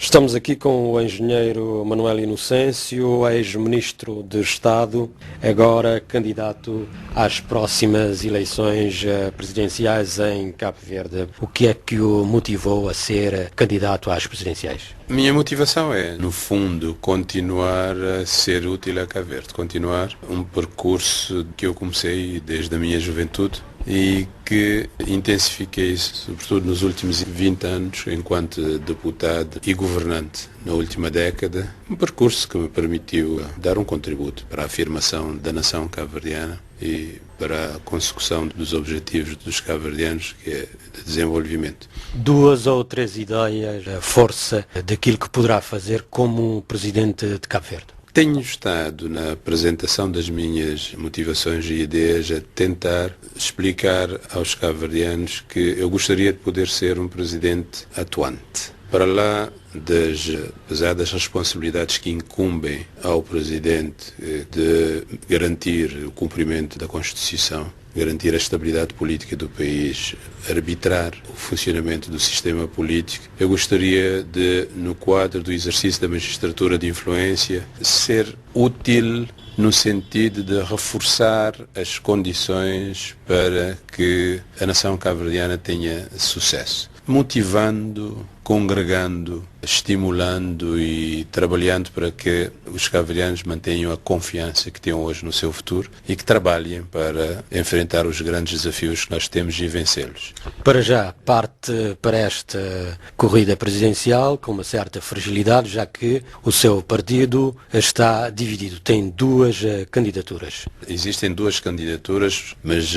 Estamos aqui com o engenheiro Manuel Inocêncio, ex-ministro de Estado, agora candidato às próximas eleições presidenciais em Cabo Verde. O que é que o motivou a ser candidato às presidenciais? Minha motivação é, no fundo, continuar a ser útil a Cabo Verde, continuar um percurso que eu comecei desde a minha juventude e que intensifiquei, sobretudo nos últimos 20 anos, enquanto deputado e governante na última década. Um percurso que me permitiu dar um contributo para a afirmação da nação cabo-verdiana e para a consecução dos objetivos dos cabo-verdianos, que é de desenvolvimento. 2 ou 3 ideias, a força daquilo que poderá fazer como presidente de Cabo Verde? Tenho estado na apresentação das minhas motivações e ideias a tentar explicar aos cabo-verdianos que eu gostaria de poder ser um presidente atuante. Para lá das pesadas responsabilidades que incumbem ao presidente de garantir o cumprimento da Constituição, garantir a estabilidade política do país, arbitrar o funcionamento do sistema político, eu gostaria de, no quadro do exercício da magistratura de influência, ser útil no sentido de reforçar as condições para que a nação cabo-verdiana tenha sucesso, motivando, congregando, estimulando e trabalhando para que os cabo-verdianos mantenham a confiança que têm hoje no seu futuro e que trabalhem para enfrentar os grandes desafios que nós temos e vencê-los. Para já, parte para esta corrida presidencial com uma certa fragilidade, já que o seu partido está dividido, tem 2 candidaturas. Existem 2 candidaturas, mas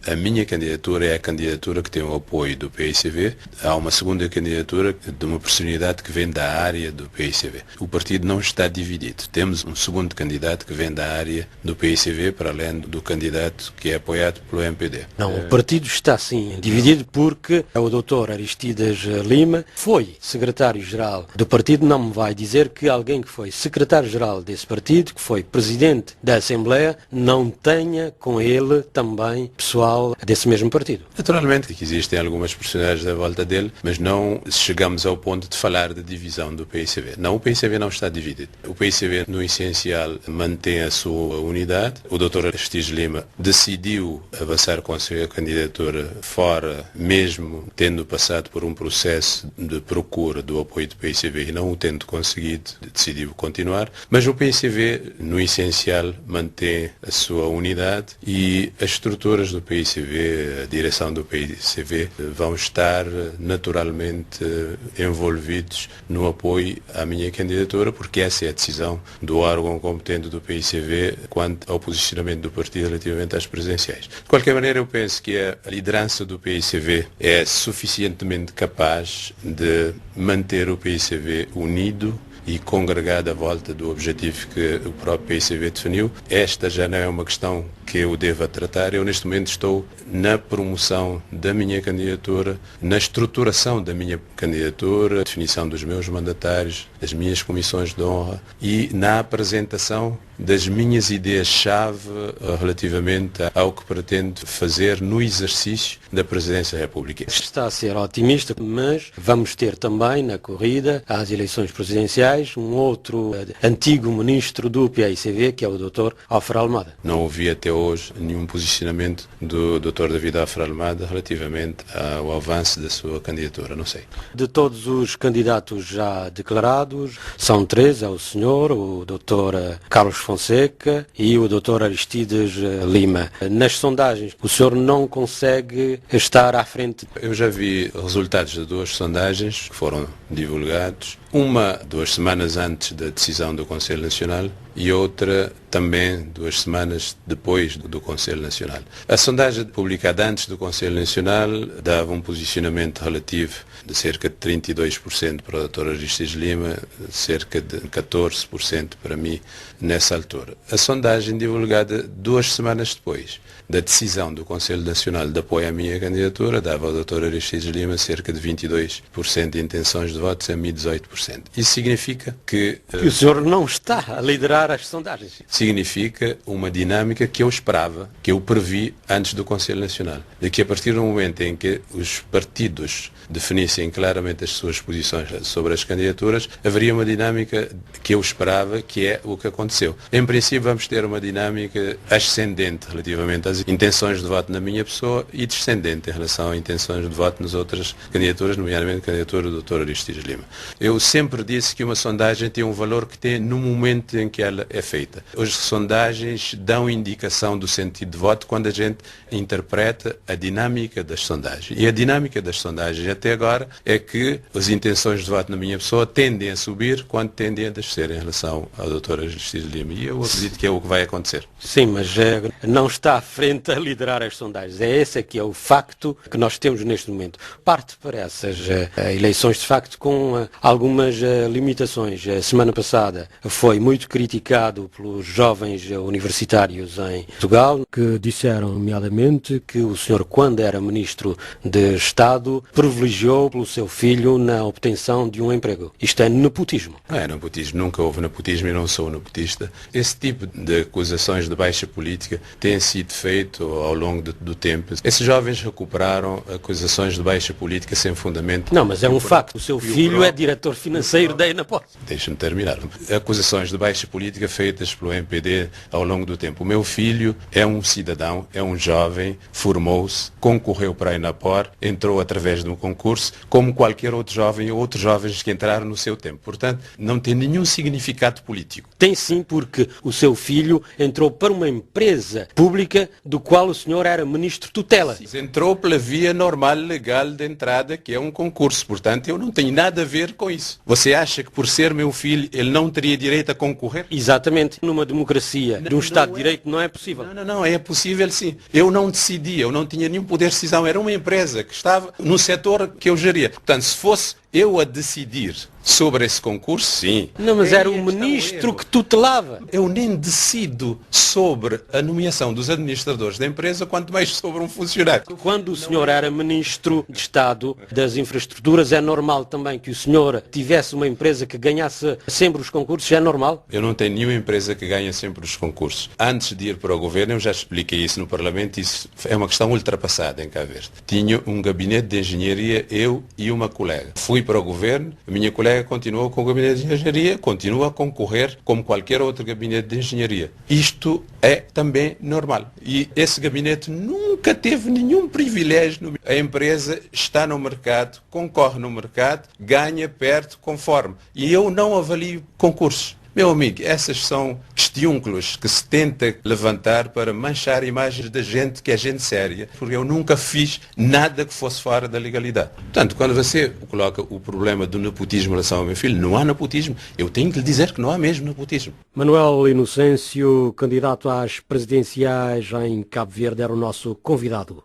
a minha candidatura é a candidatura que tem o apoio do PICV. Há uma segunda candidatura de uma personalidade que vem da área do PICV. O partido não está dividido. Temos um segundo candidato que vem da área do PICV, para além do candidato que é apoiado pelo MPD. Não, o partido está sim dividido porque o Dr. Aristides Lima foi secretário-geral do partido. Não me vai dizer que alguém que foi secretário-geral desse partido, que foi presidente da Assembleia, não tenha com ele também pessoal desse mesmo partido. Naturalmente que existem algumas personalidades à volta dele, mas não chegamos ao ponto de falar de divisão do PICV. Não, o PICV não está dividido. O PICV, no essencial, mantém a sua unidade. O Dr. Aristides Lima decidiu avançar com a sua candidatura fora, mesmo tendo passado por um processo de procura do apoio do PICV e não o tendo conseguido, decidiu continuar. Mas o PICV, no essencial, mantém a sua unidade e as estruturas do PICV, a direção do PICV, vão estar naturalmente envolvidos no apoio à minha candidatura, porque essa é a decisão do órgão competente do PICV quanto ao posicionamento do partido relativamente às presidenciais. De qualquer maneira, eu penso que a liderança do PICV é suficientemente capaz de manter o PICV unido e congregado à volta do objetivo que o próprio PICV definiu. Esta já não é uma questão que eu deva tratar. Eu, neste momento, estou na promoção da minha candidatura, na estruturação da minha candidatura, definição dos meus mandatários, das minhas comissões de honra e na apresentação das minhas ideias-chave relativamente ao que pretendo fazer no exercício da Presidência da República. Está a ser otimista, mas vamos ter também na corrida às eleições presidenciais um outro antigo ministro do PICV, que é o Dr. Offer Almada. Não ouvi até hoje nenhum posicionamento do Dr. David Offer Almada relativamente ao avanço da sua candidatura, não sei. De todos os candidatos já declarados, são 3, é o senhor, o Dr. Carlos Fonseca e o Dr. Aristides Lima. Nas sondagens, o senhor não consegue estar à frente? Eu já vi resultados de 2 sondagens que foram divulgados. Uma 2 semanas antes da decisão do Conselho Nacional e outra também 2 semanas depois do Conselho Nacional. A sondagem publicada antes do Conselho Nacional dava um posicionamento relativo de cerca de 32% para o Dr. Aristides Lima, cerca de 14% para mim nessa altura. A sondagem divulgada 2 semanas depois da decisão do Conselho Nacional de apoio à minha candidatura dava ao Dr. Aristides Lima cerca de 22% de intenções de votos, a mim 18%. Isso significa que o senhor não está a liderar liderar as sondagens. Significa uma dinâmica que eu esperava, que eu previ antes do Conselho Nacional. De que a partir do momento em que os partidos definissem claramente as suas posições sobre as candidaturas, haveria uma dinâmica que eu esperava, que é o que aconteceu. Em princípio, vamos ter uma dinâmica ascendente relativamente às intenções de voto na minha pessoa e descendente em relação a intenções de voto nas outras candidaturas, nomeadamente a candidatura do Dr. Aristides Lima. Eu sempre disse que uma sondagem tem um valor que tem no momento em que ela é feita. As sondagens dão indicação do sentido de voto quando a gente interpreta a dinâmica das sondagens. E a dinâmica das sondagens até agora é que as intenções de voto na minha pessoa tendem a subir quando tendem a descer em relação ao Dr. Aristides Lima. E eu acredito que é o que vai acontecer. Sim, mas não está à frente a liderar as sondagens. É esse aqui é o facto que nós temos neste momento. Parte para essas eleições, de facto, com algumas limitações. A semana passada foi muito criticado pelos jovens universitários em Portugal, que disseram, nomeadamente, que o senhor, quando era Ministro de Estado, privilegiou pelo seu filho na obtenção de um emprego. Isto é nepotismo. Não é nepotismo, nunca houve nepotismo e não sou nepotista. Esse tipo de acusações de baixa política tem sido feito ao longo do tempo. Esses jovens recuperaram acusações de baixa política sem fundamento. Não, mas é um facto. O seu filho é diretor financeiro da Enapor. Deixa-me terminar. Acusações de baixa política feitas pelo MPD ao longo do tempo. O meu filho é um cidadão, é um jovem, formou-se, concorreu para a Enapor, entrou através de um concurso, como qualquer outro jovem ou outros jovens que entraram no seu tempo. Portanto, não tem nenhum significado político. Tem sim, porque o seu filho entrou para uma empresa pública do qual o senhor era ministro tutela. Entrou pela via normal, legal de entrada, que é um concurso. Portanto, eu não tenho nada a ver com isso. Você acha que por ser meu filho, ele não teria direito a concorrer? Exatamente. Numa democracia, de um Estado de Direito, não é possível. Não, é possível sim. Eu não decidia, eu não tinha nenhum poder de decisão. Era uma empresa que estava no setor que eu geria. Portanto, se fosse eu a decidir sobre esse concurso, sim. Não, mas era o ministro que tutelava. Eu nem decido sobre a nomeação dos administradores da empresa, quanto mais sobre um funcionário. Quando o senhor era ministro de Estado das Infraestruturas, é normal também que o senhor tivesse uma empresa que ganhasse sempre os concursos? É normal? Eu não tenho nenhuma empresa que ganha sempre os concursos. Antes de ir para o governo, eu já expliquei isso no Parlamento, isso é uma questão ultrapassada em Cabo Verde. Tinha um gabinete de engenharia, eu e uma colega. Fui para o governo, a minha colega continuou com o gabinete de engenharia, continua a concorrer como qualquer outro gabinete de engenharia. Isto é também normal. E esse gabinete nunca teve nenhum privilégio. A empresa está no mercado, concorre no mercado, ganha, perde, conforme. E eu não avalio concursos. Meu amigo, essas são estiúnculos que se tenta levantar para manchar imagens da gente que é gente séria, porque eu nunca fiz nada que fosse fora da legalidade. Portanto, quando você coloca o problema do nepotismo em relação ao meu filho, não há nepotismo. Eu tenho que lhe dizer que não há mesmo nepotismo. Manuel Inocêncio, candidato às presidenciais em Cabo Verde, era o nosso convidado.